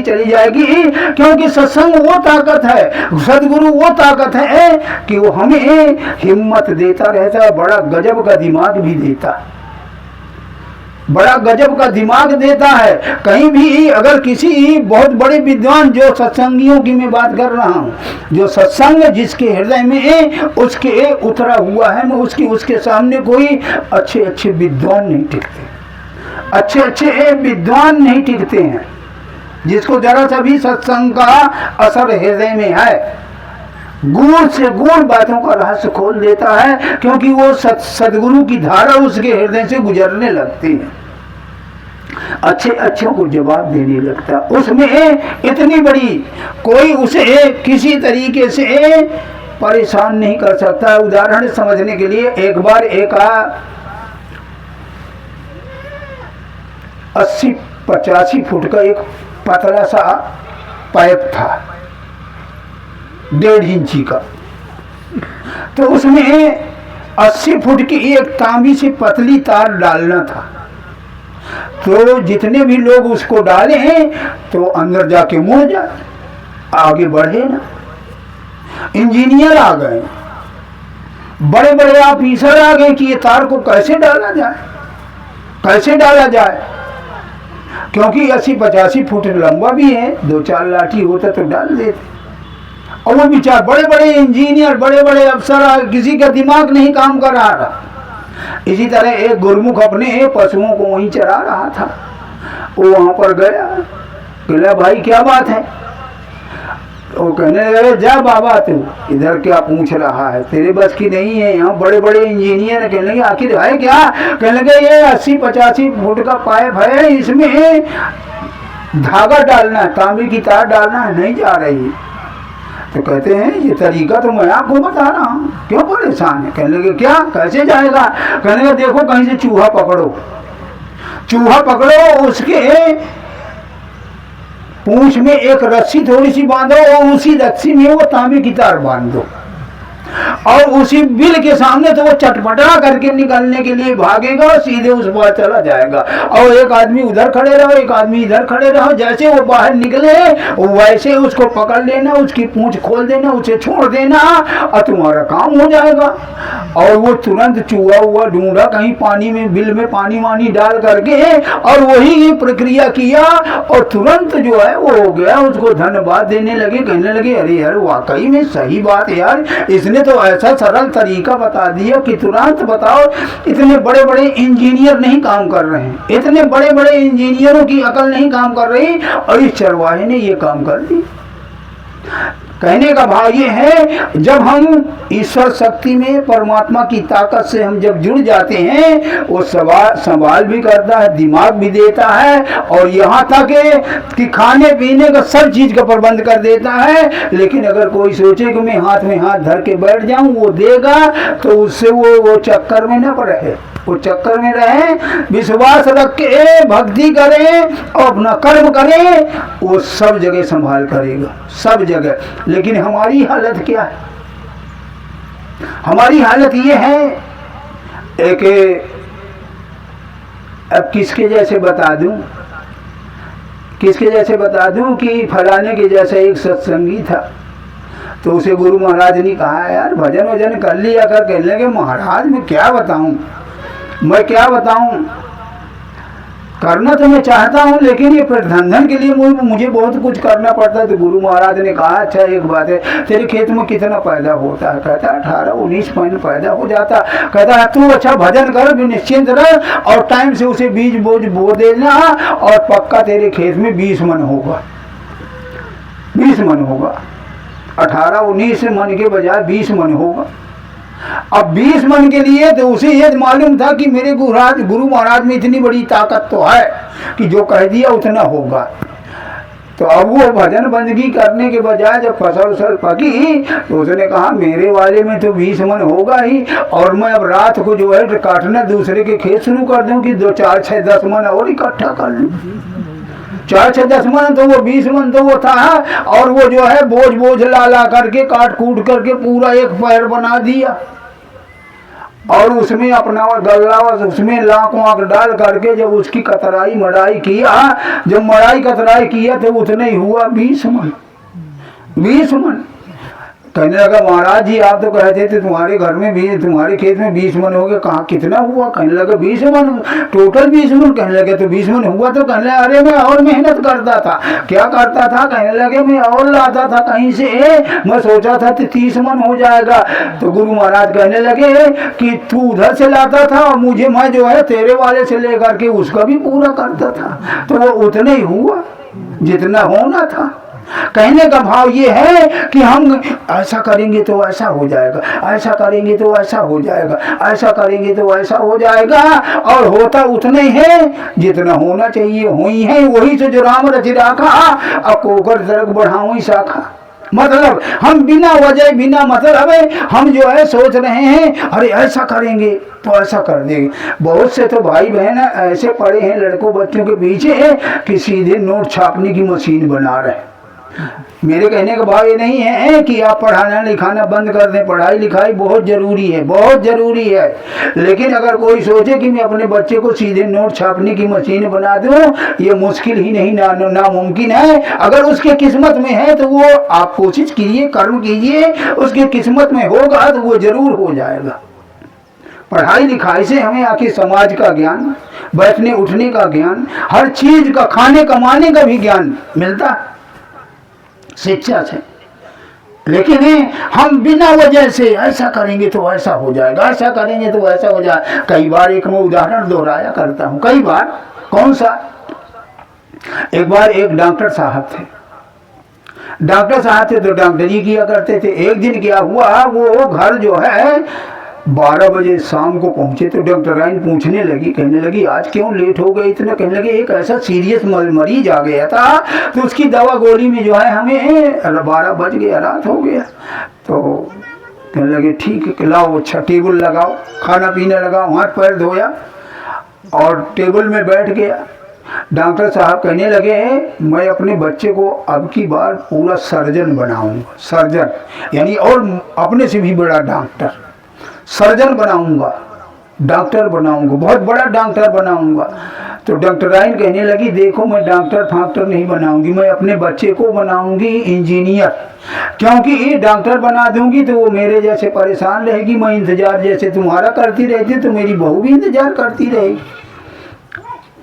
Speaker 1: चली जाएगी, क्योंकि सत्संग वो ताकत है, सदगुरु वो ताकत है कि वो हमें हिम्मत देता रहता है, बड़ा गजब का दिमाग भी देता है। बड़ा गजब का दिमाग देता है। कहीं भी अगर किसी बहुत बड़े विद्वान, जो सत्संगियों की मैं बात कर रहा हूँ, जो सत्संग जिसके हृदय में है उसके उतरा हुआ है, मैं उसके सामने कोई अच्छे अच्छे विद्वान नहीं टिकते, अच्छे अच्छे विद्वान नहीं टिकते हैं। जिसको जरा सा भी सत्संग का असर हृदय में है, गुण से गुण बातों का रहस्य खोल देता है, क्योंकि वो सदगुरु की धारा उसके हृदय से गुजरने लगती है, अच्छे अच्छों को जवाब देने लगता। उसमें इतनी बड़ी कोई उसे किसी तरीके से परेशान नहीं कर सकता। उदाहरण समझने के लिए, एक बार एक 80-85 फुट का एक पतला सा पाइप था, 1.5 इंची का। तो उसमें 80 फुट की एक तांबी से पतली तार डालना था। तो जितने भी लोग उसको डाले हैं तो अंदर जाके मुड़ जाए, आगे बढ़े ना। इंजीनियर आ गए, बड़े बड़े ऑफिसर आ गए कि ये तार को कैसे डाला जाए, कैसे डाला जाए, क्योंकि 80-85 फुट लंबा भी है, 2-4 लाठी होता तो डाल देते। और वो विचार, बड़े बड़े इंजीनियर, बड़े बड़े अफसर, किसी का दिमाग नहीं काम कर रहा। इसी तरह एक गुरमुख अपने पशुओं को वहीं चरा रहा था। वो वहां पर गया, बोला भाई क्या बात है? वो कहने लगे, जा बाबा तू इधर क्या पूछ रहा है, तेरे बस की नहीं है। यहाँ बड़े बड़े इंजीनियर कहने लगे, आखिर है क्या? कहने लगे, ये 80-85 फुट का पाइप है, इसमें धागा डालना है, तांबे की तार डालना है, नहीं जा रही। तो कहते हैं ये तरीका तो मैं आपको बता रहा हूँ, क्यों परेशान है? कहने लगे क्या, कैसे जाएगा? कहने लगे देखो कहीं से चूहा पकड़ो, चूहा पकड़ो, उसके पूंछ में एक रस्सी थोड़ी सी बांधो और उसी रस्सी में वो तांबे की तार बांध दो, और उसी बिल के सामने तो वो चटपटा करके निकलने के लिए भागेगा और सीधे उस बाहर चला जाएगा। और एक आदमी उधर खड़े रहो, एक आदमी इधर खड़े रहो, जैसे वो बाहर निकले वैसे उसको पकड़ लेना, उसकी पूंछ खोल देना, उसे छोड़ देना और तुम्हारा काम हो जाएगा। और वो तुरंत चूहा हुआ ढूंढा कहीं पानी में, बिल में पानी वानी डाल करके, और वही प्रक्रिया किया और तुरंत जो है वो हो गया। उसको धन्यवाद देने लगे, कहने लगे अरे यार वाकई में सही बात है यार, इसने तो ऐसा सरल तरीका बता दिया कि तुरंत बताओ, इतने बड़े बड़े इंजीनियर नहीं काम कर रहे हैं, इतने बड़े बड़े इंजीनियरों की अकल नहीं काम कर रही, और इस चरवाहे ने ये काम कर दी। कहने का भाव ये है, जब हम ईश्वर शक्ति में, परमात्मा की ताकत से हम जब जुड़ जाते हैं, वो सवाल भी करता है, दिमाग भी देता है, और यहाँ तक कि खाने पीने का सब चीज का प्रबंध कर देता है। लेकिन अगर कोई सोचे कि मैं हाथ में हाथ धर के बैठ जाऊं, वो देगा, तो उससे वो चक्कर में न पड़े, वो चक्कर में रहे, विश्वास रख के भक्ति करें और अपना कर्म करें, वो सब जगह संभाल करेगा, सब जगह। लेकिन हमारी हालत क्या है? हमारी हालत ये है, एक अब किसके जैसे बता दूं, किसके जैसे बता दूं कि फलाने के जैसा एक सत्संगी था, तो उसे गुरु महाराज ने कहा यार भजन वजन कर लिया कर। कहने लगे महाराज मैं क्या बताऊं, मैं क्या बताऊं, करना तो मैं चाहता हूं, लेकिन ये धंधन के लिए मुझे बहुत कुछ करना पड़ता है। तो गुरु महाराज ने कहा अच्छा एक बात है, तेरे खेत में कितना पैदा होता है? कहता है 18-19 पॉइंट पैदा हो जाता। कहता है तू अच्छा भजन कर, निश्चिंत रह, और टाइम से उसे बीज बोझ बो देना, और पक्का तेरे खेत में 20 मन होगा, 20 मन होगा, 18-19 मन के बजाय 20 मन होगा। अब 20 मन के लिए तो उसे ये मालूम था कि मेरे गुरु महाराज में इतनी बड़ी ताकत तो है कि जो कह दिया उतना होगा। तो अब वो भजन बंदगी करने के बजाय जब फसल पकी, तो उसने कहा मेरे वाले में तो 20 मन होगा ही, और मैं अब रात को जो है काटना दूसरे के खेत शुरू कर दूं कि 2, 4, 6, 10 मन और इकट्ठा कर लूं। 4, 6, 10 मन तो वो 20 मन तो वो था, और वो जो है बोझ ला करके काट कूट करके पूरा एक पैर बना दिया, और उसमें अपना गल्ला उसमें लाख वाक डाल करके जब उसकी कतराई मड़ाई किया, जब मड़ाई कतराई किया तो उतने ही हुआ 20 मन, 20 मन। कहने लगा महाराज जी आप तो कहते थे तुम्हारे घर में भी तुम्हारे खेत में 20 मन हो गए, कहाँ कितना हुआ? कहने लगा 20 मन, टोटल 20 मन। कहने लगे तो 20 मन हुआ? तो कहने लगे अरे मैं और मेहनत करता था। क्या करता था? कहने लगे मैं और लाता था कहीं से, मैं सोचा था 30 मन हो जाएगा। तो गुरु महाराज कहने लगे कि तू उधर से लाता था और मुझे मैं जो है तेरे वाले से लेकर के उसका भी पूरा करता था, तो वो उतने ही हुआ जितना होना था। कहने का भाव ये है कि हम ऐसा करेंगे तो ऐसा हो जाएगा, ऐसा करेंगे तो ऐसा हो जाएगा, ऐसा करेंगे तो ऐसा हो जाएगा, और होता उतने है जितना होना चाहिए। हुई है वही से जो राम रचि राखा, अब कोकर तरक बढ़ाऊं शाखा। मतलब हम बिना वजह बिना मतलब हम जो है सोच रहे हैं अरे ऐसा करेंगे तो ऐसा कर देंगे। बहुत से तो भाई बहन ऐसे पड़े हैं लड़कों बच्चों के पीछे कि सीधे नोट छापने की मशीन बना रहे हैं। मेरे कहने का भाव ये नहीं है कि आप पढ़ाना लिखाना बंद कर दें, पढ़ाई लिखाई बहुत ज़रूरी है, बहुत ज़रूरी है। लेकिन अगर कोई सोचे कि मैं अपने बच्चे को सीधे नोट छापने की मशीन बना दूं, ये मुश्किल ही नहीं नामुमकिन है। अगर उसके किस्मत में है तो वो आप कोशिश कीजिए, कर्म कीजिए, उसके किस्मत में होगा तो वो ज़रूर हो जाएगा। पढ़ाई लिखाई से हमें आखिर समाज का ज्ञान, बैठने उठने का ज्ञान, हर चीज़ का, खाने कमाने का भी ज्ञान मिलता है शिक्षा से। लेकिन हम बिना वजह से ऐसा करेंगे तो ऐसा हो जाएगा, ऐसा करेंगे तो ऐसा हो जाएगा। कई बार एक मैं उदाहरण दोहराया करता हूँ, कई बार। कौन सा? एक बार एक डॉक्टर साहब थे, डॉक्टर साहब थे तो डॉक्टरी किया करते थे। एक दिन क्या हुआ, वो घर जो है 12 बजे शाम को पहुंचे तो डॉक्टराइन पूछने लगी, कहने लगी आज क्यों लेट हो गए इतना? कहने लगे एक ऐसा सीरियस मरीज आ गया था तो उसकी दवा गोली में जो है हमें 12 बज गया, रात हो गया। तो कहने लगे ठीक है लाओ, अच्छा टेबल लगाओ, खाना पीना लगाओ, हाथ पैर धोया और टेबल में बैठ गया। डॉक्टर साहब कहने लगे मैं अपने बच्चे को अब की बार पूरा सर्जन बनाऊंगा, सर्जन यानी और अपने से भी बड़ा डॉक्टर, सर्जन बनाऊंगा, डॉक्टर बनाऊंगा, बहुत बड़ा डॉक्टर बनाऊंगा। तो डॉक्टराइन कहने लगी देखो मैं डॉक्टर फाक्टर नहीं बनाऊंगी, मैं अपने बच्चे को बनाऊंगी इंजीनियर, क्योंकि डॉक्टर बना दूंगी तो वो मेरे जैसे परेशान रहेगी, मैं इंतजार जैसे तुम्हारा करती रहती तो मेरी बहू भी इंतजार करती रहेगी,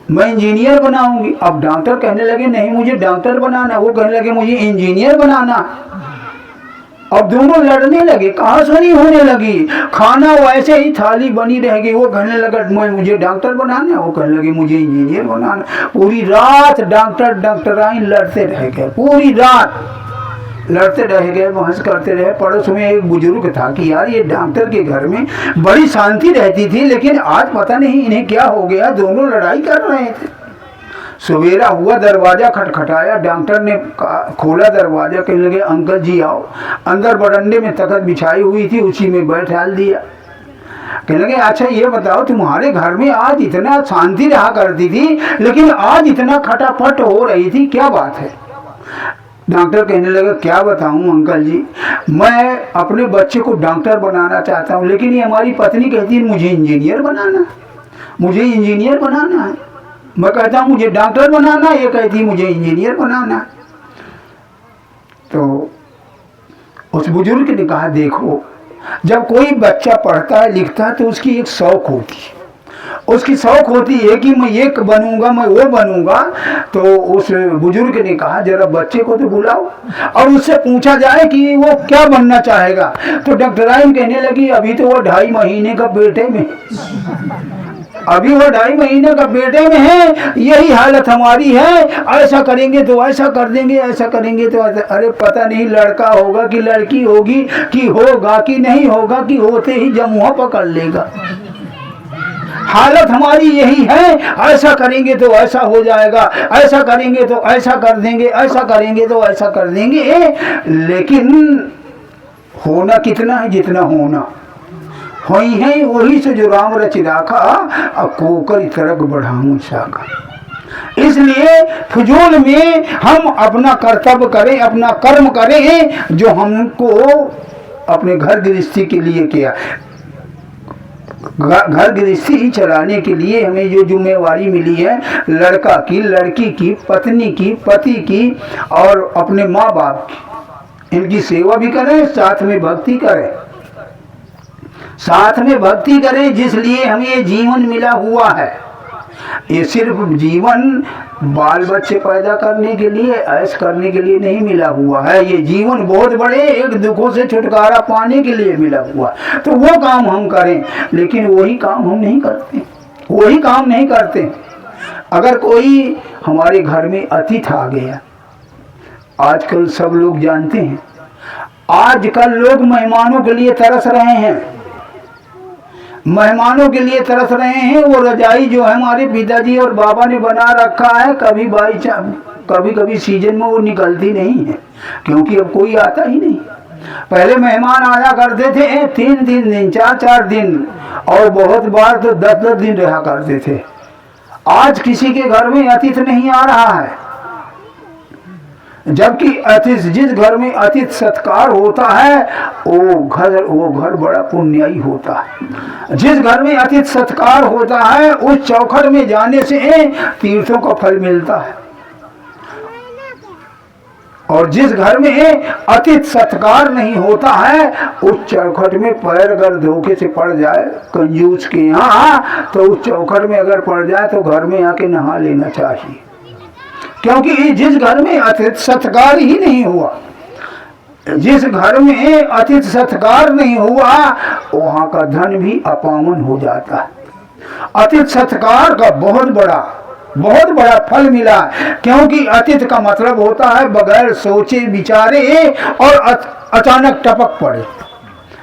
Speaker 1: मैं इंजीनियर बनाऊंगी। अब डॉक्टर कहने लगे नहीं मुझे डॉक्टर बनाना, वो कहने लगे मुझे इंजीनियर बनाना। अब दोनों लड़ने लगे, कहासुनी होने लगी, खाना वैसे ही थाली बनी रह गई। वो कहने लगा मैं मुझे डॉक्टर बनाना है, वो कहने लगे मुझे इंजीनियर बनाना। पूरी रात डॉक्टर डॉक्टराइन लड़ते रह गए, पूरी रात लड़ते रह गए, बहस करते रहे। पड़ोस में एक बुजुर्ग था कि यार ये डॉक्टर के घर में बड़ी शांति रहती थी, लेकिन आज पता नहीं इन्हें क्या हो गया, दोनों लड़ाई कर रहे थे। सवेरा हुआ, दरवाजा खटखटाया, डॉक्टर ने खोला दरवाजा, कहने लगे अंकल जी आओ। अंदर बरंडे में तख्त बिछाई हुई थी, उसी में बैठा दिया। कहने लगे अच्छा ये बताओ तुम्हारे घर में आज इतना शांति रहा करती थी लेकिन आज इतना खटापट हो रही थी, क्या बात है? डॉक्टर कहने लगा क्या बताऊं अंकल जी, मैं अपने बच्चे को डॉक्टर बनाना चाहता हूं, लेकिन ये हमारी पत्नी कहती है मुझे इंजीनियर बनाना, मुझे इंजीनियर बनाना है। मैं कहता हूँ मुझे डॉक्टर बनाना, ये कहती मुझे इंजीनियर बनाना। तो उस बुजुर्ग ने कहा देखो जब कोई बच्चा पढ़ता है लिखता है तो उसकी एक शौक होती है, उसकी शौक होती है कि मैं ये बनूंगा, मैं वो बनूंगा। तो उस बुजुर्ग ने कहा जरा बच्चे को तो बुलाओ और उससे पूछा जाए कि वो क्या बनना चाहेगा। तो डॉक्टराइन कहने लगी अभी तो वो 2.5 महीने का बेटे में, अभी वो 2.5 महीने का बेटे में है, यही हालत हमारी है, ऐसा करेंगे तो ऐसा कर देंगे, ऐसा करेंगे तो ऐसा। अरे पता नहीं लड़का होगा कि लड़की होगी, कि होगा कि नहीं होगा, कि होते ही जमुआ पकड़ लेगा। हालत हमारी यही है, ऐसा करेंगे तो ऐसा हो जाएगा, ऐसा करेंगे तो ऐसा कर देंगे, ऐसा करेंगे तो ऐसा कर देंगे। लेकिन होना कितना है, जितना होना होई है वही से जो राम रचि राखा, अब कोकर तरक बढ़ाऊं शाखा। इसलिए फजूल में हम अपना कर्तव्य करें, अपना कर्म करें जो हमको अपने घर गृहस्थी के लिए किया। घर गृहस्थी चलाने के लिए हमें जो जिम्मेवारी मिली है, लड़का की, लड़की की, पत्नी की, पति की और अपने माँ बाप की, इनकी सेवा भी करें, साथ में भक्ति करें, साथ में भक्ति करें, जिसलिए हमें ये जीवन मिला हुआ है। ये सिर्फ जीवन बाल बच्चे पैदा करने के लिए, ऐश करने के लिए नहीं मिला हुआ है। ये जीवन बहुत बड़े एक दुखों से छुटकारा पाने के लिए मिला हुआ। तो वो काम हम करें, लेकिन वही काम हम नहीं करते, वही काम नहीं करते। अगर कोई हमारे घर में अतिथि आ गया, आजकल सब लोग जानते हैं, आजकल लोग मेहमानों के लिए तरस रहे हैं, मेहमानों के लिए तरस रहे हैं। वो रजाई जो है हमारे पिताजी और बाबा ने बना रखा है, कभी कभी सीजन में वो निकलती नहीं है, क्योंकि अब कोई आता ही नहीं। पहले मेहमान आया करते थे 3-3 दिन, 4-4 दिन, और बहुत बार तो 10-10 दिन रहा करते थे। आज किसी के घर में अतिथि नहीं आ रहा है, जबकि अतिथि, जिस घर में अतिथि सत्कार होता है वो घर बड़ा पुण्याई होता है। जिस घर में अतिथि सत्कार होता है उस चौखट में जाने से तीर्थों का फल मिलता है, और जिस घर में अतिथि सत्कार नहीं होता है उस चौखट में पैर अगर धोखे से पड़ जाए कंजूस के यहाँ, तो उस चौखट में अगर पड़ जाए तो घर में आके नहा लेना चाहिए, क्योंकि जिस घर में अतिथि सत्कार ही नहीं हुआ, जिस घर में अतिथि सत्कार नहीं हुआ, वहाँ का धन भी अपावन हो जाता है। अतिथि सत्कार का बहुत बड़ा फल मिला, क्योंकि अतिथि का मतलब होता है बगैर सोचे विचारे और अचानक टपक पड़े,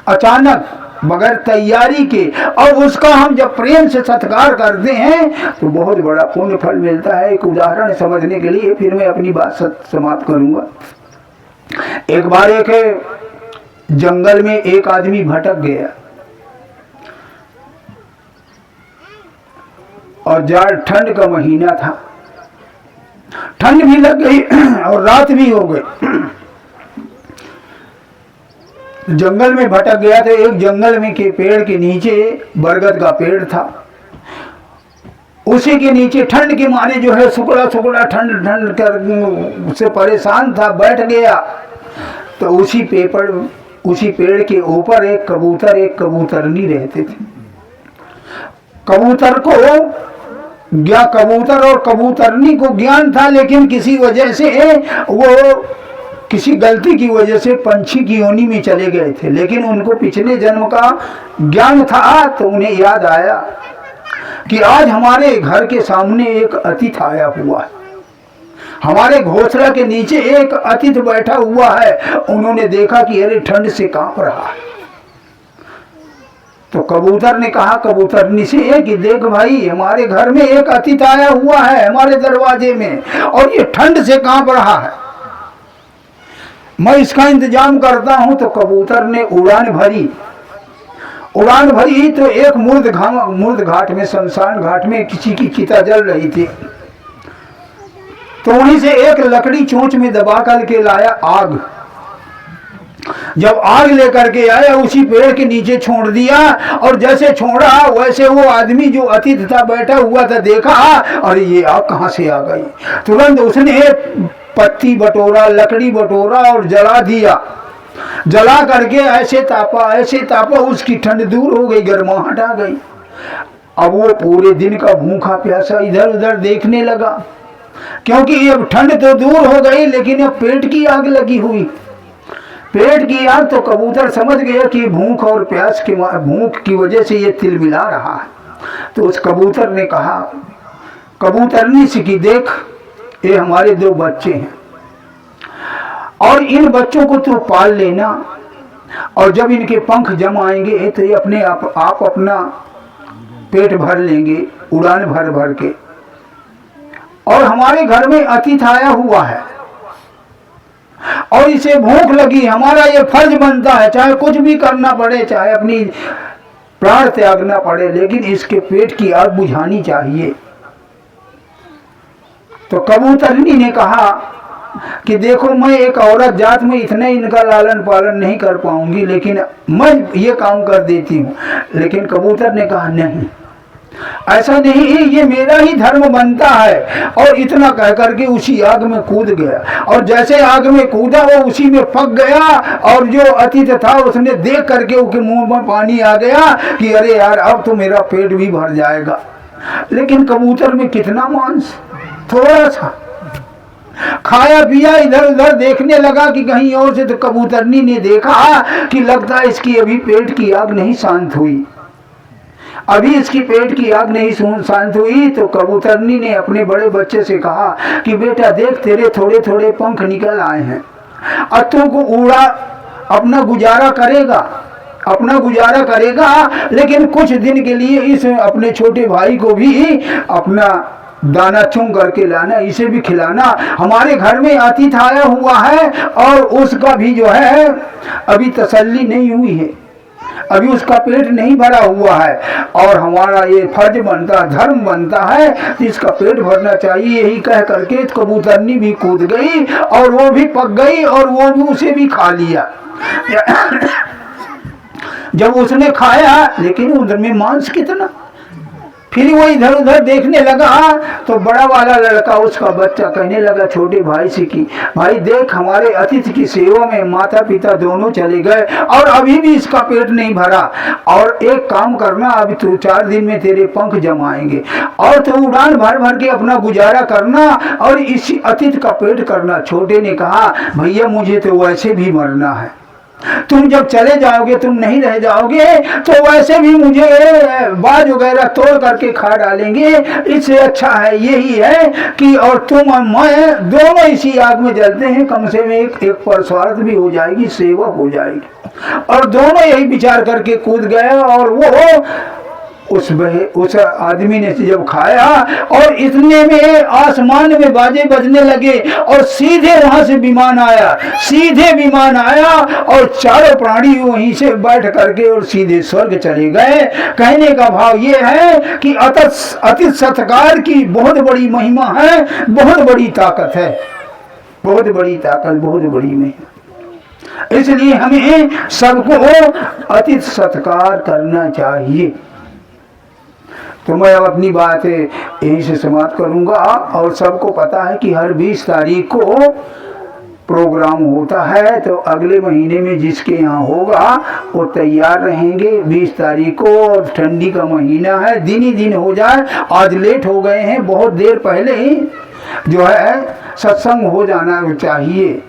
Speaker 1: अचानक बगैर तैयारी के, और उसका हम जब प्रेम से सत्कार करते हैं तो बहुत बड़ा पुण्य फल मिलता है। एक उदाहरण समझने के लिए फिर मैं अपनी बात समाप्त करूंगा। एक बार एक जंगल में एक आदमी भटक गया, और जाड़ ठंड का महीना था, ठंड भी लग गई और रात भी हो गई। जंगल में भटक गया तो एक जंगल में के पेड़ के नीचे बरगद का पेड़ था, उसी के नीचे ठंड के मारे जो है सुकड़ा ठंड कर से परेशान था, बैठ गया। तो उसी पेड़ के ऊपर एक कबूतरनी रहते थे। कबूतर और कबूतरनी को ज्ञान था, लेकिन किसी वजह से वो किसी गलती की वजह से पंछी की योनि में चले गए थे, लेकिन उनको पिछले जन्म का ज्ञान था। तो उन्हें याद आया कि आज हमारे घर के सामने एक अतिथि आया हुआ है, हमारे घोंसला के नीचे एक अतिथि बैठा हुआ है। उन्होंने देखा कि अरे ठंड से कांप रहा है। तो कबूतर ने कहा कबूतरनी से कि देख भाई, हमारे घर में एक अतिथि आया हुआ है हमारे दरवाजे में, और ये ठंड से कांप रहा है, मैं इसका इंतजाम करता हूं। तो कबूतर ने उड़ान भरी तो एक मुर्द घाट में, शमशान घाट में किसी की चिता जल रही थी। तो वहीं से एक लकड़ी चोंच में दबा करके लाया आग। जब आग लेकर के आया, उसी पेड़ के नीचे छोड़ दिया, और जैसे छोड़ा वैसे वो आदमी जो अतिथि था बैठा हुआ था, देखा अरे ये आग कहाँ से आ गई। तुरंत उसने पत्ती बटोरा, लकड़ी बटोरा और जला दिया। जला करके ऐसे तापा उसकी ठंड दूर हो गई, गर्माहट आ गई। अब वो पूरे दिन का भूखा प्यासा इधर उधर देखने लगा, क्योंकि अब ठंड तो दूर हो गई, लेकिन अब पेट की आग लगी हुई। पेट की आग, तो कबूतर समझ गया कि भूख और प्यास के भूख की वजह से ये तिलमिला रहा है। तो उस कबूतर ने कहा कबूतरनी से कि देख, ये हमारे 2 बच्चे हैं, और इन बच्चों को तू पाल लेना, और जब इनके पंख जम आएंगे तो ये अपने आप अपना पेट भर लेंगे उड़ान भर के। और हमारे घर में अतिथि आया हुआ है और इसे भूख लगी, हमारा ये फर्ज बनता है, चाहे कुछ भी करना पड़े, चाहे अपनी प्राण त्यागना पड़े, लेकिन इसके पेट की आग बुझानी चाहिए। तो कबूतरनी ने कहा कि देखो, मैं एक औरत जात में इतने इनका लालन पालन नहीं कर पाऊंगी, लेकिन मैं ये काम कर देती हूँ। लेकिन कबूतर ने कहा नहीं, ऐसा नहीं, ये मेरा ही धर्म बनता है। और इतना कह करके उसी आग में कूद गया, और जैसे आग में कूदा वो उसी में पक गया। और जो अतिथि था उसने देख करके उसके मुंह में पानी आ गया कि अरे यार अब तो मेरा पेट भी भर जाएगा। लेकिन कबूतर में कितना मांस, थोड़ा सा खाया पिया, इधर उधर देखने लगा कि कहीं और से। तो कबूतरनी ने देखा कि लगता है इसकी अभी पेट की आग नहीं शांत हुई, अभी इसकी पेट की आग नहीं शांत हुई। तो कबूतरनी ने अपने बड़े बच्चे से कहा कि बेटा देख, तेरे थोड़े थोड़े पंख निकल आए हैं, और तुमको उड़ा अपना गुजारा करेगा, अपना गुजारा करेगा। लेकिन कुछ दिन के लिए इस अपने छोटे भाई को भी अपना दाना चुन करके लाना, इसे भी खिलाना। हमारे घर में अतिथि आया हुआ है और उसका भी जो है अभी तसल्ली नहीं हुई है, अभी उसका पेट नहीं भरा हुआ है, और हमारा ये फर्ज बनता, धर्म बनता है, इसका पेट भरना चाहिए। यही कह करके कबूतरनी भी कूद गई और वो भी पक गई और वो भी उसे भी खा लिया। जब उसने खाया, लेकिन उनमें मांस कितना, फिर वो इधर उधर देखने लगा। तो बड़ा वाला लड़का, उसका बच्चा, कहने लगा छोटे भाई से कि भाई देख, हमारे अतिथि की सेवा में माता पिता दोनों चले गए और अभी भी इसका पेट नहीं भरा। और एक काम करना, अभी तो 4 दिन में तेरे पंख जमाएंगे और तो उड़ान भर भर के अपना गुजारा करना और इसी अतिथि का पेट करना। छोटे ने कहा भैया मुझे तो वैसे भी मरना है, तुम जब चले जाओगे, तुम नहीं रह जाओगे, तो वैसे भी मुझे बाज वगैरह तोड़ करके खा डालेंगे। इससे अच्छा है यही है कि और तुम और मैं दोनों इसी आग में जलते हैं, कम से कम एक परस्वार्थ भी हो जाएगी, सेवा हो जाएगी। और दोनों यही विचार करके कूद गए। और वो उस आदमी ने जब खाया और इतने में आसमान में बाजे बजने लगे और सीधे वहां से विमान आया, सीधे विमान आया और चारों प्राणी वहीं से बैठ करके और सीधे स्वर्ग चले गए। कहने का भाव ये है कि अति सत्कार की बहुत बड़ी महिमा है, बहुत बड़ी ताकत है, बहुत बड़ी ताकत, बहुत बड़ी महिमा। इसलिए हमें सबको अति सत्कार करना चाहिए। तो मैं अब अपनी बात यहीं से समाप्त करूंगा। और सबको पता है कि हर 20 तारीख को प्रोग्राम होता है, तो अगले महीने में जिसके यहाँ होगा वो तैयार रहेंगे 20 तारीख को। और ठंडी का महीना है, दिन ही दिन हो जाए, आज लेट हो गए हैं, बहुत देर पहले ही जो है सत्संग हो जाना चाहिए।